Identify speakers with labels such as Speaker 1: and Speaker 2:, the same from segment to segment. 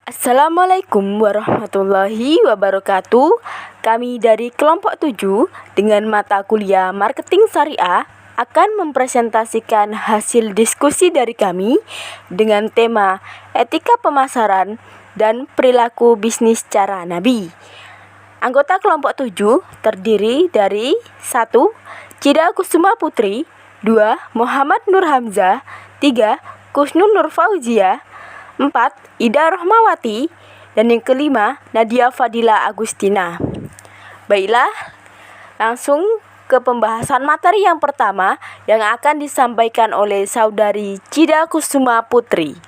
Speaker 1: Assalamualaikum warahmatullahi wabarakatuh. Kami dari kelompok 7 dengan mata kuliah Marketing Syariah akan mempresentasikan hasil diskusi dari kami dengan tema etika pemasaran dan perilaku bisnis cara Nabi. Anggota kelompok 7 terdiri dari 1. Cida Kusuma Putri, 2. Muhammad Nur Hamzah, 3. Kusnul Nur Fauzia, 4. Ida Rohmawati, dan yang kelima Nadia Fadila Agustina. Baiklah, langsung ke pembahasan materi yang pertama yang akan disampaikan oleh saudari Cida Kusuma Putri.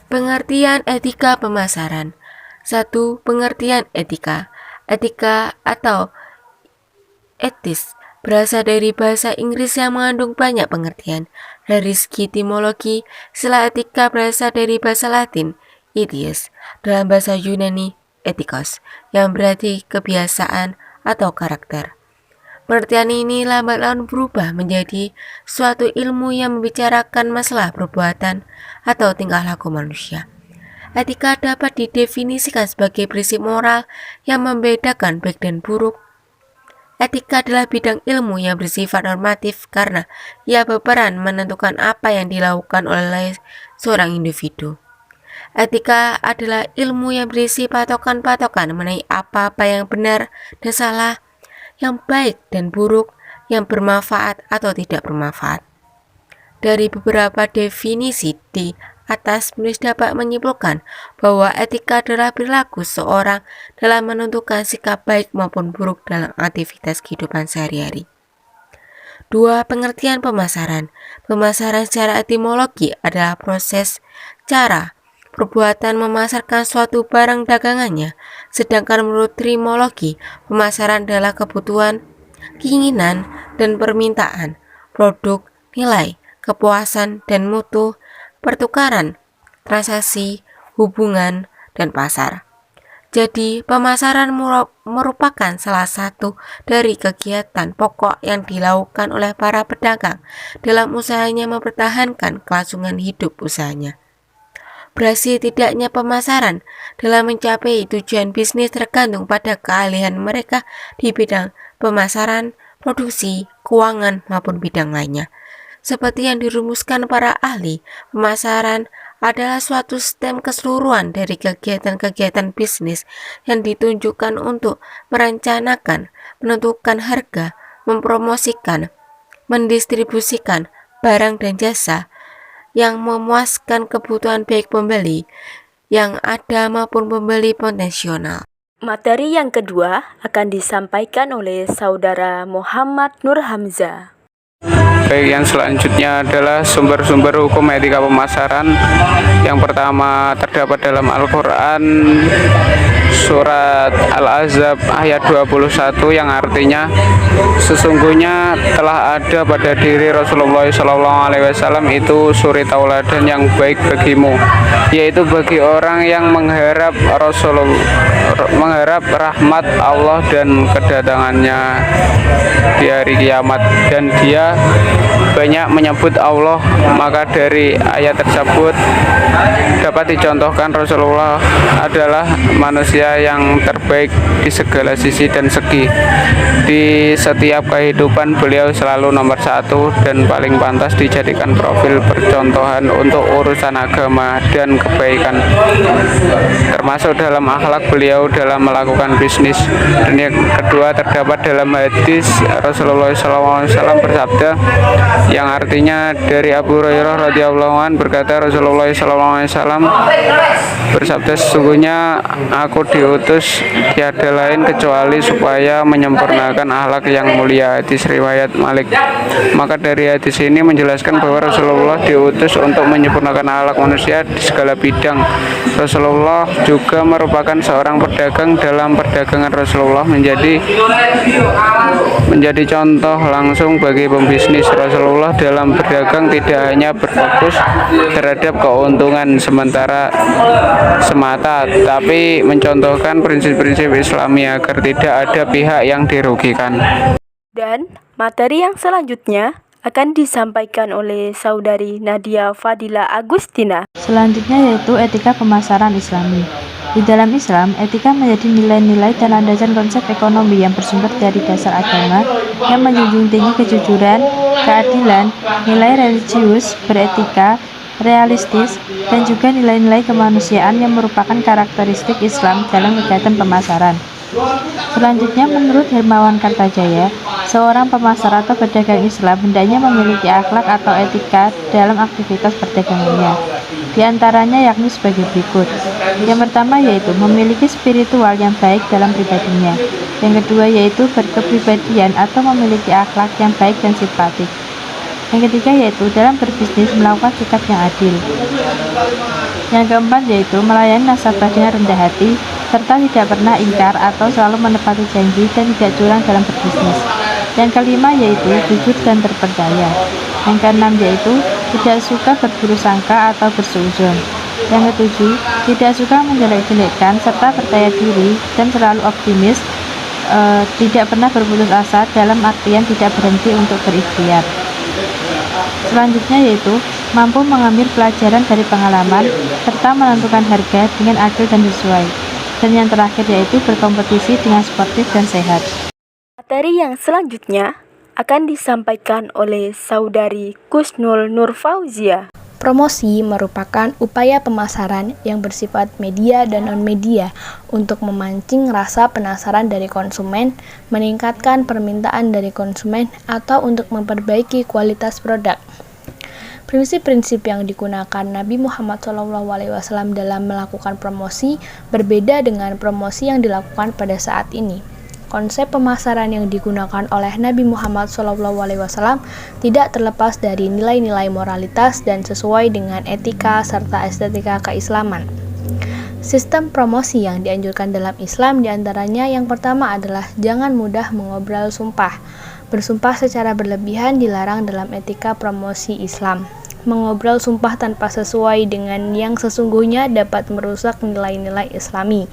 Speaker 2: Pengertian etika pemasaran. 1. Pengertian etika. Etika atau etis berasal dari bahasa Inggris yang mengandung banyak pengertian. Dari segi etimologi, istilah etika berasal dari bahasa Latin, etius, dalam bahasa Yunani, etikos, yang berarti kebiasaan atau karakter. Pengertian ini lambat laun berubah menjadi suatu ilmu yang membicarakan masalah perbuatan atau tingkah laku manusia. Etika dapat didefinisikan sebagai prinsip moral yang membedakan baik dan buruk. Etika adalah bidang ilmu yang bersifat normatif karena ia berperan menentukan apa yang dilakukan oleh seorang individu. Etika adalah ilmu yang berisi patokan-patokan mengenai apa-apa yang benar dan salah, yang baik dan buruk, yang bermanfaat atau tidak bermanfaat. Dari beberapa definisi di atas, penulis dapat menyimpulkan bahwa etika adalah perilaku seorang dalam menentukan sikap baik maupun buruk dalam aktivitas kehidupan sehari-hari. 2. Pengertian pemasaran. Pemasaran secara etimologi adalah proses, cara, perbuatan memasarkan suatu barang dagangannya, sedangkan menurut trimologi, pemasaran adalah kebutuhan, keinginan, dan permintaan, produk, nilai, kepuasan, dan mutu, pertukaran, transaksi, hubungan, dan pasar. Jadi, pemasaran merupakan salah satu dari kegiatan pokok yang dilakukan oleh para pedagang dalam usahanya mempertahankan kelangsungan hidup usahanya. Berhasil tidaknya pemasaran dalam mencapai tujuan bisnis tergantung pada keahlian mereka di bidang pemasaran, produksi, keuangan, maupun bidang lainnya. Seperti yang dirumuskan para ahli, pemasaran adalah suatu sistem keseluruhan dari kegiatan-kegiatan bisnis yang ditunjukkan untuk merencanakan, menentukan harga, mempromosikan, mendistribusikan barang dan jasa yang memuaskan kebutuhan baik pembeli yang ada maupun pembeli potensial.
Speaker 1: Materi yang kedua akan disampaikan oleh saudara Muhammad Nur Hamzah.
Speaker 3: Baik, yang selanjutnya adalah sumber-sumber hukum etika pemasaran. Yang pertama terdapat dalam Al-Quran surat Al-Ahzab ayat 21 yang artinya sesungguhnya telah ada pada diri Rasulullah SAW itu suri tauladan yang baik bagimu, yaitu bagi orang yang mengharap rahmat Allah dan kedatangannya di hari kiamat, dan dia banyak menyebut Allah. Maka dari ayat tersebut dapat dicontohkan Rasulullah adalah manusia yang terbaik di segala sisi dan segi. Di setiap kehidupan beliau selalu nomor satu dan paling pantas dijadikan profil percontohan untuk urusan agama dan kebaikan, termasuk dalam akhlak beliau dalam melakukan bisnis. Dan yang kedua terdapat dalam hadis Rasulullah SAW bersabda yang artinya dari Abu Hurairah radhiyallahu anhu berkata, Rasulullah SAW bersabda, sesungguhnya aku diutus tiada lain kecuali supaya menyempurnakan akhlak yang mulia. Hadis riwayat Malik. Maka dari hadis ini menjelaskan bahwa Rasulullah diutus untuk menyempurnakan akhlak manusia di segala bidang. Rasulullah juga merupakan seorang pedagang. Dalam perdagangan Rasulullah menjadi contoh langsung bagi pembisnis. Rasulullah dalam berdagang tidak hanya berfokus terhadap keuntungan semata, tapi mencontohkan prinsip-prinsip Islami agar tidak ada pihak yang dirugikan.
Speaker 1: Dan materi yang selanjutnya akan disampaikan oleh Saudari Nadia Fadila Agustina.
Speaker 4: Selanjutnya yaitu etika pemasaran Islami. Di dalam Islam, etika menjadi nilai-nilai dan landasan konsep ekonomi yang bersumber dari dasar agama yang menjunjung tinggi kejujuran, keadilan, nilai religius, beretika, realistis, dan juga nilai-nilai kemanusiaan yang merupakan karakteristik Islam dalam kegiatan pemasaran. Selanjutnya, menurut Hermawan Kartajaya, seorang pemasar atau pedagang Islam hendaknya memiliki akhlak atau etika dalam aktivitas perdagangannya. Di antaranya yakni sebagai berikut. Yang pertama yaitu memiliki spiritual yang baik dalam pribadinya. Yang kedua yaitu berkepribadian atau memiliki akhlak yang baik dan simpatik. Yang ketiga yaitu dalam berbisnis melakukan sikap yang adil. Yang keempat yaitu melayani nasabah dengan rendah hati, serta tidak pernah ingkar atau selalu menepati janji dan tidak curang dalam berbisnis. Yang kelima yaitu jujur dan terpercaya. Yang keenam yaitu tidak suka berburuk sangka atau bersuuzon. Yang ketujuh, tidak suka menjelek-jelekkan serta percaya diri dan selalu optimis, tidak pernah berputus asa dalam artian tidak berhenti untuk berikhtiar. Selanjutnya yaitu mampu mengambil pelajaran dari pengalaman serta menentukan harga dengan adil dan sesuai. Dan yang terakhir yaitu berkompetisi dengan sportif dan sehat.
Speaker 1: Materi yang selanjutnya akan disampaikan oleh Saudari Kusnul Nur Fauzia.
Speaker 5: Promosi merupakan upaya pemasaran yang bersifat media dan non-media untuk memancing rasa penasaran dari konsumen, meningkatkan permintaan dari konsumen, atau untuk memperbaiki kualitas produk. Prinsip-prinsip yang digunakan Nabi Muhammad SAW dalam melakukan promosi berbeda dengan promosi yang dilakukan pada saat ini. Konsep pemasaran yang digunakan oleh Nabi Muhammad SAW tidak terlepas dari nilai-nilai moralitas dan sesuai dengan etika serta estetika keislaman. Sistem promosi yang dianjurkan dalam Islam diantaranya yang pertama adalah jangan mudah mengobrol sumpah. Bersumpah secara berlebihan dilarang dalam etika promosi Islam. Mengobrol sumpah tanpa sesuai dengan yang sesungguhnya dapat merusak nilai-nilai Islami.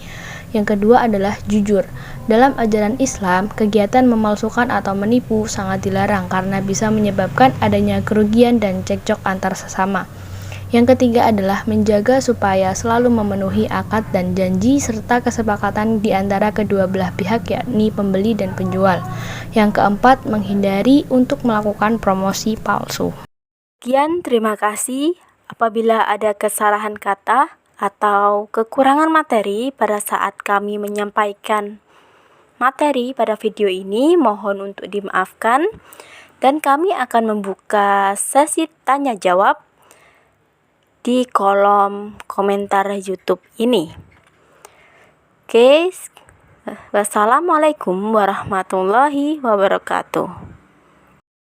Speaker 5: Yang kedua adalah jujur. Dalam ajaran Islam, kegiatan memalsukan atau menipu sangat dilarang karena bisa menyebabkan adanya kerugian dan cekcok antar sesama. Yang ketiga adalah menjaga supaya selalu memenuhi akad dan janji serta kesepakatan di antara kedua belah pihak yakni pembeli dan penjual. Yang keempat, menghindari untuk melakukan promosi palsu.
Speaker 1: Sekian, terima kasih. Apabila ada kesalahan kata atau kekurangan materi pada saat kami menyampaikan materi pada video ini, mohon untuk dimaafkan, dan kami akan membuka sesi tanya jawab di kolom komentar YouTube ini. Oke, wassalamualaikum warahmatullahi wabarakatuh.